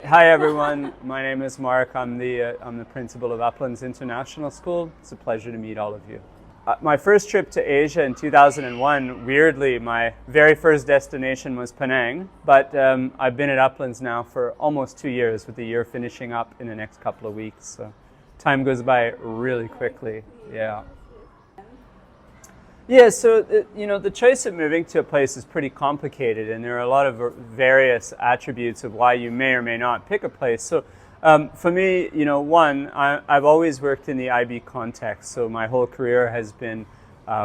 Hi everyone, my name is Mark. I'm the principal of Uplands International School. It's a pleasure to meet all of you. My first trip to Asia in 2001, weirdly, my very first destination was Penang, but I've been at Uplands now for almost 2 years, with the year finishing up in the next couple of weeks. So time goes by really quickly. Yeah, so the choice of moving to a place is pretty complicated, and there are a lot of various attributes of why you may or may not pick a place. So for me, one, I've always worked in the IB context, so my whole career has been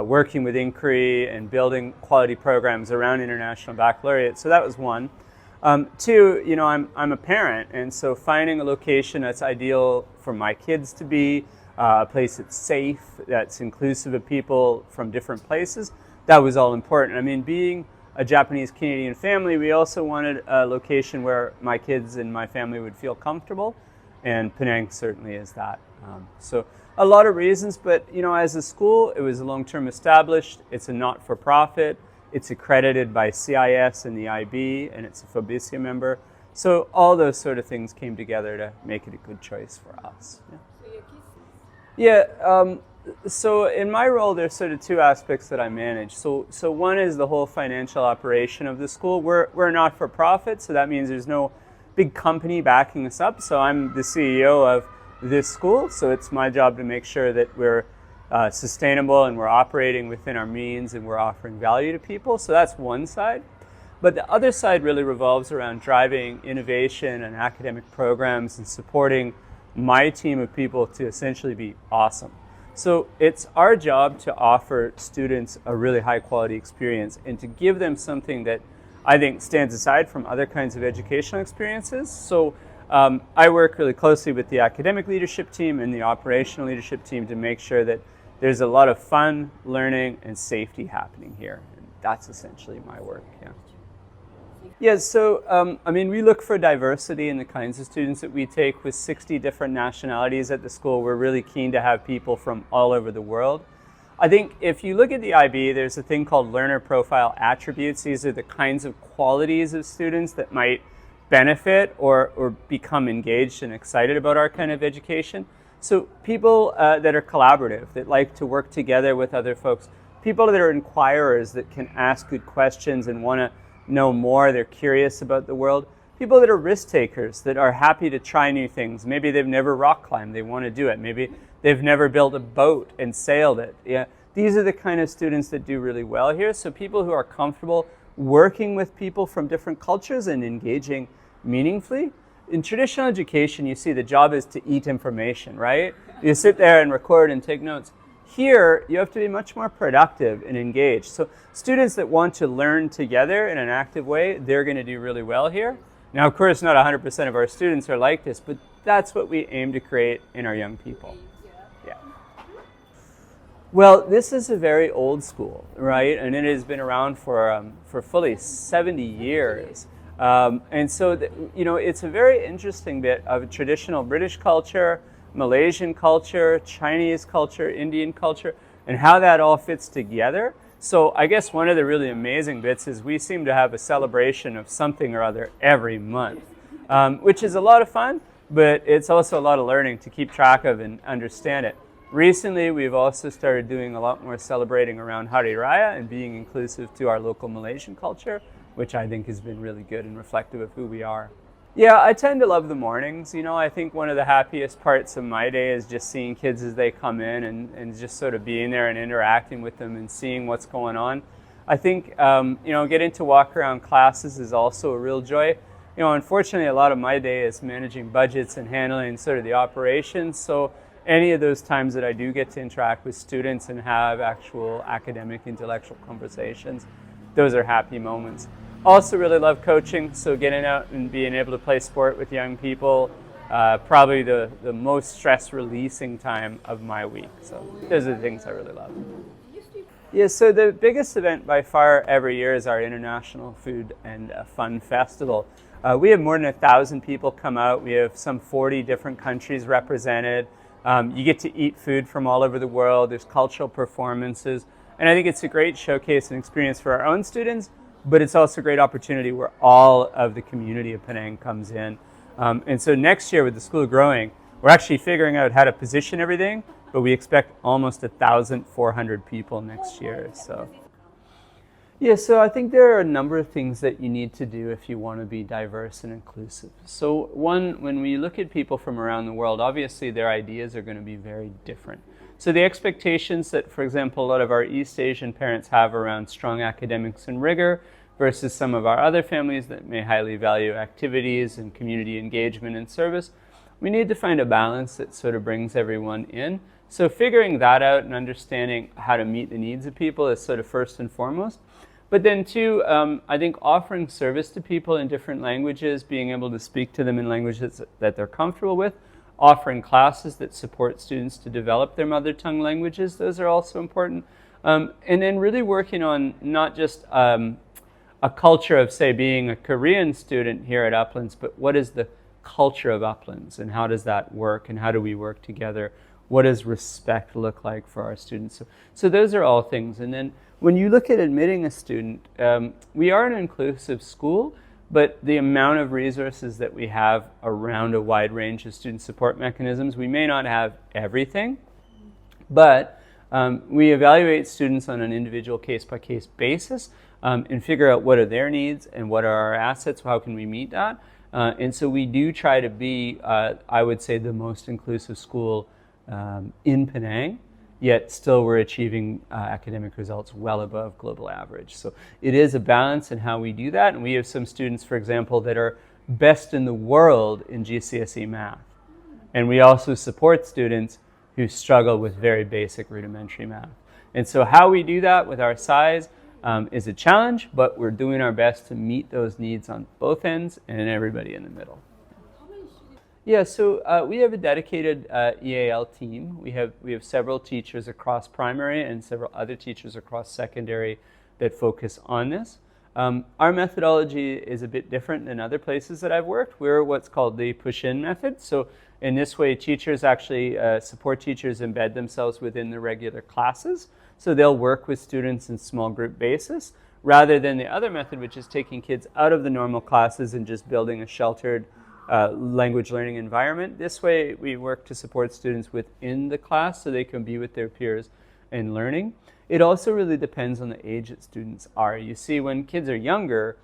working with inquiry and building quality programs around international baccalaureate, so that was one. Two, I'm a parent, and so finding a location that's ideal for my kids to be, a place that's safe, that's inclusive of people from different places, that was all important. I mean, being a Japanese-Canadian family, we also wanted a location where my kids and my family would feel comfortable, and Penang certainly is that. So a lot of reasons, but as a school, it was long-term established, it's a not-for-profit, it's accredited by CIS and the IB, and it's a FOBISIA member. So all those sort of things came together to make it a good choice for us. So in my role, there's sort of two aspects that I manage. So one is the whole financial operation of the school. We're not for profit, so that means there's no big company backing us up. So I'm the CEO of this school, so it's my job to make sure that we're sustainable and we're operating within our means and we're offering value to people. So that's one side. But the other side really revolves around driving innovation and academic programs and supporting my team of people to essentially be awesome. So it's our job to offer students a really high quality experience and to give them something that I think stands aside from other kinds of educational experiences. So I work really closely with the academic leadership team and the operational leadership team to make sure that there's a lot of fun, learning, and safety happening here. And that's essentially my work, Yeah, so we look for diversity in the kinds of students that we take. With 60 different nationalities at the school, we're really keen to have people from all over the world. I think if you look at the IB, there's a thing called learner profile attributes. These are the kinds of qualities of students that might benefit or become engaged and excited about our kind of education. So people that are collaborative, that like to work together with other folks, people that are inquirers, that can ask good questions and want to know more, they're curious about the world. People that are risk takers, that are happy to try new things. Maybe they've never rock climbed, they want to do it. Maybe they've never built a boat and sailed it. Yeah, these are the kind of students that do really well here. So people who are comfortable working with people from different cultures and engaging meaningfully. In traditional education, you see the job is to eat information, right? You sit there and record and take notes. Here, you have to be much more productive and engaged. So students that want to learn together in an active way, they're going to do really well here. Now, of course, not 100% of our students are like this, but that's what we aim to create in our young people. Yeah. Well, this is a very old school, right? And it has been around for fully 70 years. And so, it's a very interesting bit of traditional British culture, Malaysian culture, Chinese culture, Indian culture, and how that all fits together. So I guess one of the really amazing bits is we seem to have a celebration of something or other every month, which is a lot of fun, but it's also a lot of learning to keep track of and understand it. Recently, we've also started doing a lot more celebrating around Hari Raya and being inclusive to our local Malaysian culture, which I think has been really good and reflective of who we are. Yeah, I tend to love the mornings. I think one of the happiest parts of my day is just seeing kids as they come in and just sort of being there and interacting with them and seeing what's going on. I think, getting to walk around classes is also a real joy. Unfortunately, a lot of my day is managing budgets and handling sort of the operations. So any of those times that I do get to interact with students and have actual academic, intellectual conversations, those are happy moments. Also really love coaching, so getting out and being able to play sport with young people, probably the most stress-releasing time of my week. So those are the things I really love. Yeah, so the biggest event by far every year is our International Food and Fun Festival. We have more than 1,000 people come out. We have some 40 different countries represented. You get to eat food from all over the world. There's cultural performances. And I think it's a great showcase and experience for our own students, but it's also a great opportunity where all of the community of Penang comes in. And so next year with the school growing, we're actually figuring out how to position everything, but we expect almost 1,400 people next year. So yeah, so I think there are a number of things that you need to do if you want to be diverse and inclusive. So one, when we look at people from around the world, obviously their ideas are going to be very different. So the expectations that, for example, a lot of our East Asian parents have around strong academics and rigor versus some of our other families that may highly value activities and community engagement and service, we need to find a balance that sort of brings everyone in. So figuring that out and understanding how to meet the needs of people is sort of first and foremost. But then two, I think offering service to people in different languages, being able to speak to them in languages that they're comfortable with, offering classes that support students to develop their mother tongue languages, those are also important. And then really working on not just a culture of, say, being a Korean student here at Uplands, but what is the culture of Uplands and how does that work and how do we work together? What does respect look like for our students? So those are all things. And then when you look at admitting a student, we are an inclusive school, but the amount of resources that we have around a wide range of student support mechanisms, we may not have everything, but we evaluate students on an individual case-by-case basis and figure out what are their needs and what are our assets, how can we meet that. And so we do try to be, I would say, the most inclusive school in Penang, yet still we're achieving academic results well above global average. So it is a balance in how we do that. And we have some students, for example, that are best in the world in GCSE math. And we also support students who struggle with very basic rudimentary math. And so how we do that with our size is a challenge, but we're doing our best to meet those needs on both ends and everybody in the middle. Yeah, so we have a dedicated EAL team. We have several teachers across primary and several other teachers across secondary that focus on this. Our methodology is a bit different than other places that I've worked. We're what's called the push-in method. So in this way, teachers actually, support teachers embed themselves within the regular classes. So they'll work with students in small group basis, rather than the other method, which is taking kids out of the normal classes and just building a sheltered language learning environment. This way, we work to support students within the class so they can be with their peers and learning. It also really depends on the age that students are. You see, when kids are younger,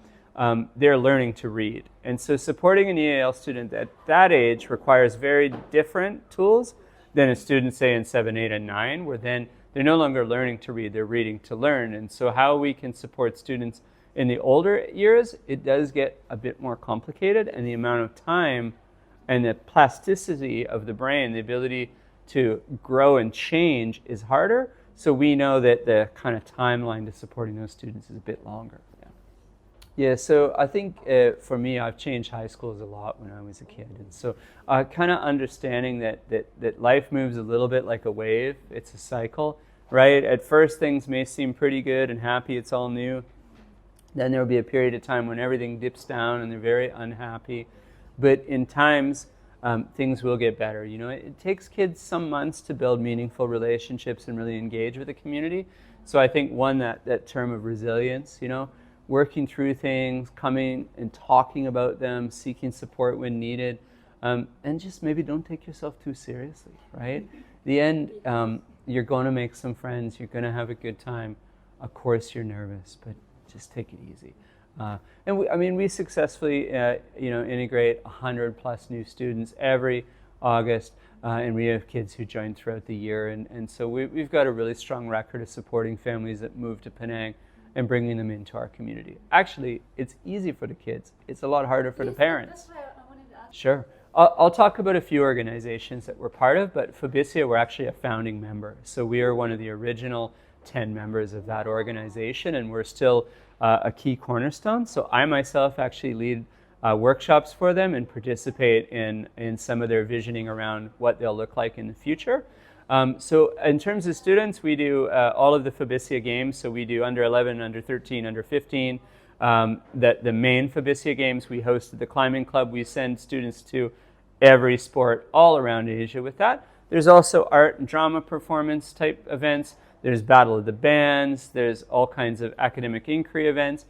they're learning to read. And so supporting an EAL student at that age requires very different tools than a student, say, in 7, 8, and 9, where then they're no longer learning to read, they're reading to learn. And so how we can support students in the older years, it does get a bit more complicated, and the amount of time and the plasticity of the brain, the ability to grow and change, is harder. So we know that the kind of timeline to supporting those students is a bit longer. Yeah, so I think for me, I've changed high schools a lot when I was a kid. And so kind of understanding that life moves a little bit like a wave. It's a cycle, right? At first, things may seem pretty good and happy. It's all new. Then there will be a period of time when everything dips down and they're very unhappy. But in times, things will get better. You know, it takes kids some months to build meaningful relationships and really engage with the community. So I think that term of resilience, you know, working through things, coming and talking about them, seeking support when needed, and just maybe don't take yourself too seriously, right? The end, you're going to make some friends, you're going to have a good time. Of course you're nervous, but just take it easy. And we successfully, integrate 100+ new students every August, and we have kids who join throughout the year. And so we've got a really strong record of supporting families that move to Penang and bringing them into our community. Actually, it's easy for the kids. It's a lot harder for the parents. That's why I wanted to ask. Sure. I'll talk about a few organizations that we're part of, but Fabicia, we're actually a founding member. So we are one of the original 10 members of that organization, and we're still a key cornerstone. So I myself actually lead workshops for them and participate in some of their visioning around what they'll look like in the future. So in terms of students, we do all of the Fabicia games. So we do under 11, under 13, under 15. The main Fabicia games, we hosted the climbing club. We send students to every sport all around Asia with that. There's also art and drama performance type events. There's Battle of the Bands. There's all kinds of academic inquiry events.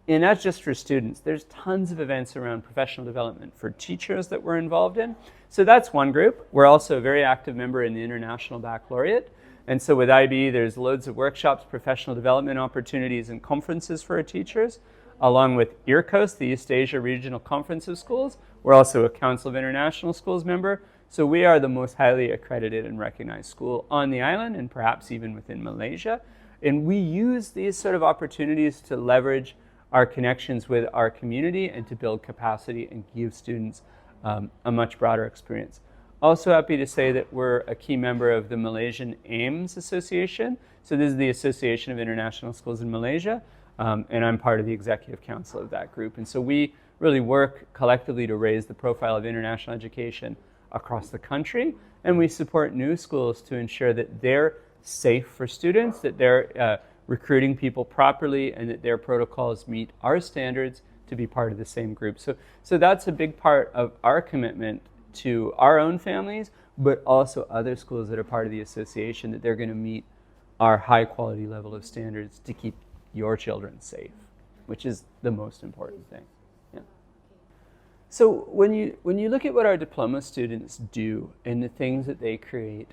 and that's just for students. There's tons of events around professional development for teachers that we're involved in. So that's one group. We're also a very active member in the International Baccalaureate. And so with IB, there's loads of workshops, professional development opportunities, and conferences for our teachers, along with IRCOS, the East Asia Regional Conference of Schools. We're also a Council of International Schools member. So we are the most highly accredited and recognized school on the island, and perhaps even within Malaysia. And we use these sort of opportunities to leverage our connections with our community and to build capacity and give students a much broader experience. Also happy to say that we're a key member of the Malaysian AIMS Association. So this is the Association of International Schools in Malaysia, and I'm part of the executive council of that group. And so we really work collectively to raise the profile of international education across the country, and we support new schools to ensure that they're safe for students, that they're recruiting people properly, and that their protocols meet our standards to be part of the same group. So that's a big part of our commitment to our own families, but also other schools that are part of the association, that they're going to meet our high quality level of standards to keep your children safe, which is the most important thing. Yeah. So when you look at what our diploma students do and the things that they create,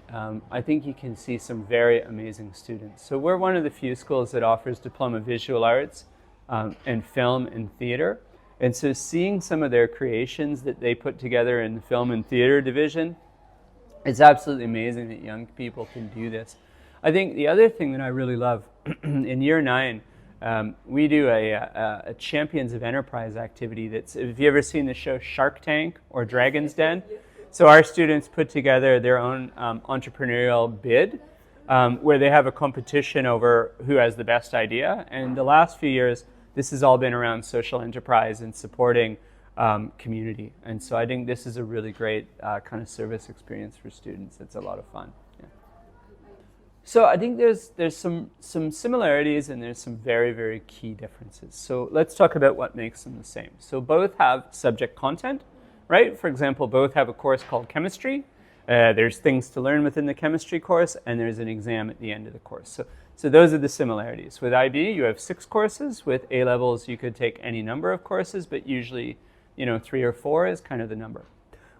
I think you can see some very amazing students. So we're one of the few schools that offers diploma visual arts and film and theater. And so seeing some of their creations that they put together in the film and theater division, it's absolutely amazing that young people can do this. I think the other thing that I really love, in year 9, we do a Champions of Enterprise activity. That's, have you ever seen the show Shark Tank or Dragon's Den? So our students put together their own entrepreneurial bid where they have a competition over who has the best idea. And the last few years, this has all been around social enterprise and supporting community. And so I think this is a really great kind of service experience for students. It's a lot of fun. Yeah. So I think there's some similarities and there's some very, very key differences. So let's talk about what makes them the same. So both have subject content, right? For example, both have a course called chemistry. There's things to learn within the chemistry course, and there's an exam at the end of the course. So those are the similarities. With IB, you have 6 courses. With A-levels, you could take any number of courses, but usually, 3 or 4 is kind of the number.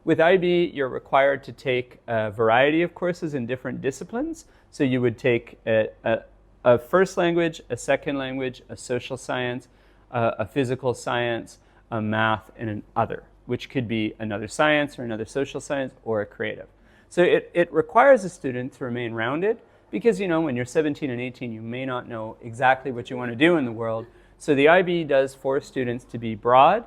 With IB, you're required to take a variety of courses in different disciplines. So you would take a first language, a second language, a social science, a physical science, a math, and an other, which could be another science or another social science or a creative. So it requires a student to remain rounded, because, when you're 17 and 18, you may not know exactly what you want to do in the world. So the IB does force students to be broad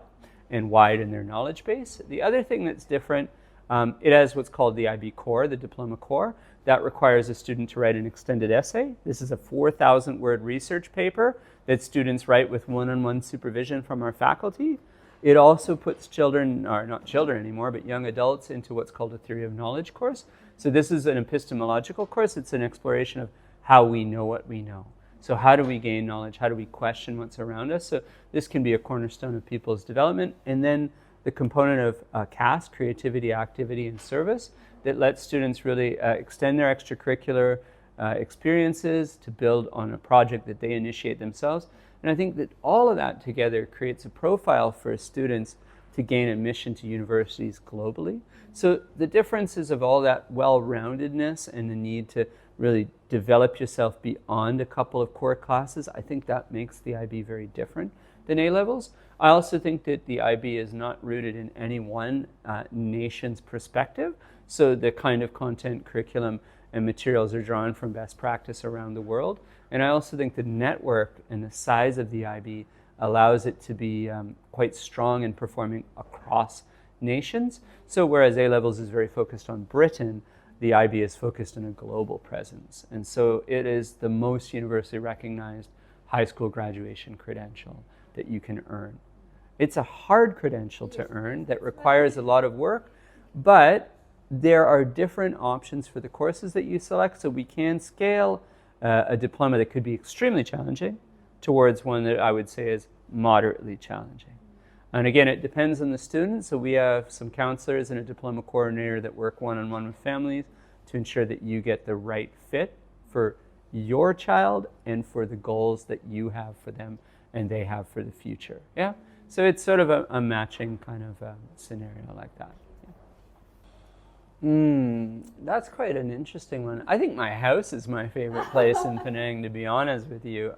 and wide in their knowledge base. The other thing that's different, it has what's called the IB core, the diploma core. That requires a student to write an extended essay. This is a 4,000-word research paper that students write with one-on-one supervision from our faculty. It also puts children, or not children anymore, but young adults into what's called a theory of knowledge course. So this is an epistemological course. It's an exploration of how we know what we know. So how do we gain knowledge? How do we question what's around us? So this can be a cornerstone of people's development. And then the component of CAS, creativity, activity, and service, that lets students really extend their extracurricular experiences to build on a project that they initiate themselves. And I think that all of that together creates a profile for students to gain admission to universities globally. So the differences of all that well-roundedness and the need to really develop yourself beyond a couple of core classes, I think that makes the IB very different than A-levels. I also think that the IB is not rooted in any one nation's perspective. So the kind of content, curriculum, and materials are drawn from best practice around the world. And I also think the network and the size of the IB allows it to be quite strong in performing across nations. So whereas A-levels is very focused on Britain, the IB is focused on a global presence. And so it is the most universally recognized high school graduation credential that you can earn. It's a hard credential to earn that requires a lot of work, but there are different options for the courses that you select. So we can scale a diploma that could be extremely challenging towards one that I would say is moderately challenging. And again, it depends on the student. So we have some counselors and a diploma coordinator that work one-on-one with families to ensure that you get the right fit for your child and for the goals that you have for them and they have for the future. Yeah, so it's sort of a matching kind of scenario like that. That's quite an interesting one. I think my house is my favorite place in Penang, to be honest with you.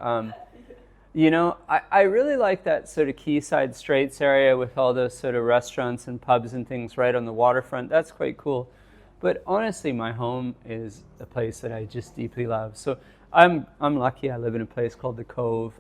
You know, I really like that sort of Quayside Straits area with all those sort of restaurants and pubs and things right on the waterfront. That's quite cool. But honestly, my home is a place that I just deeply love. So I'm lucky. I live in a place called the Cove.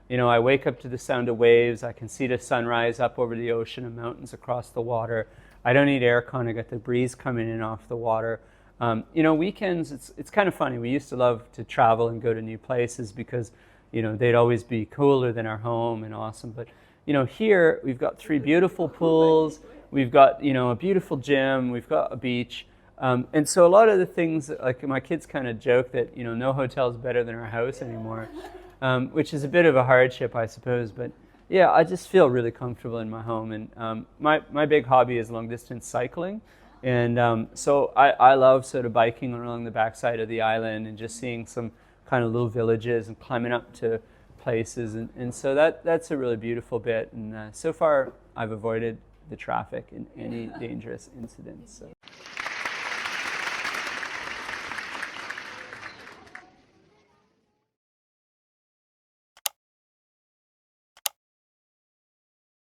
You know, I wake up to the sound of waves. I can see the sunrise up over the ocean and mountains across the water. I don't need aircon. I got the breeze coming in off the water. You know, weekends, it's kind of funny. We used to love to travel and go to new places because, you know, they'd always be cooler than our home and awesome. But, you know, here we've got 3 beautiful pools. We've got, you know, a beautiful gym. We've got a beach. And so a lot of the things, like my kids kind of joke that, you know, no hotel is better than our house anymore, which is a bit of a hardship, I suppose. But yeah, I just feel really comfortable in my home. And my big hobby is long distance cycling. And so I love sort of biking along the backside of the island and just seeing some kind of little villages and climbing up to places. And so that's a really beautiful bit. And so far I've avoided the traffic and any dangerous incidents. So.